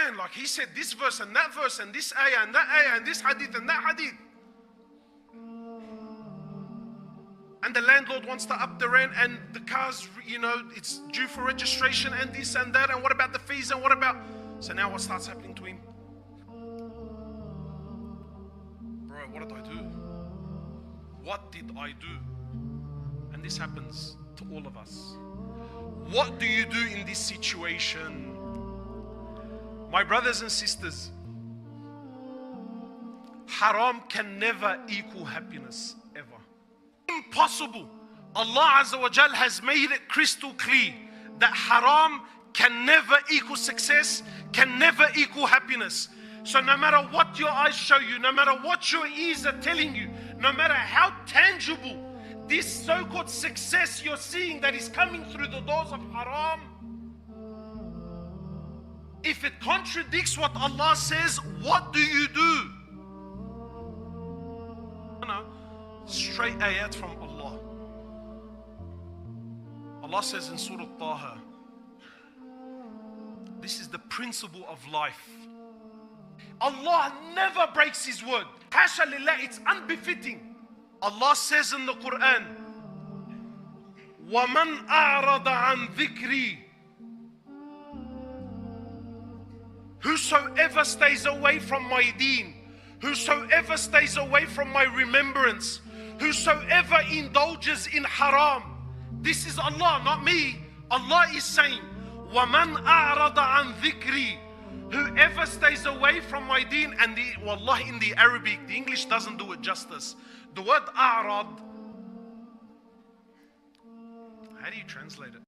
man, like he said this verse and that verse and this ayah and that ayah and this hadith and that hadith. And the landlord wants to up the rent, and the car's, it's due for registration and this and that, and what about the fees and what about... So now what starts happening to him? Bro, what did I do? What did I do? And this happens to all of us. What do you do in this situation? My brothers and sisters, haram can never equal happiness, ever. Impossible. Allah Azza wa Jal has made it crystal clear that haram can never equal success, can never equal happiness. So no matter what your eyes show you, no matter what your ears are telling you, no matter how tangible this so-called success you're seeing that is coming through the doors of haram, if it contradicts what Allah says, what do you do? Straight ayat from Allah. Allah says in Surah Taha, this is the principle of life. Allah never breaks His word. Hasha lillah, it's unbefitting. Allah says in the Quran, وَمَنْ أَعْرَضَ عَنْ ذِكْرِي, whosoever stays away from my deen, whosoever stays away from my remembrance, whosoever indulges in haram. This is Allah, not me. Allah is saying, وَمَنْ أَعْرَضَ عَنْ ذِكْرِي, whoever stays away from my deen. And wallahi, in the Arabic, the English doesn't do it justice. The word a'rad, how do you translate it?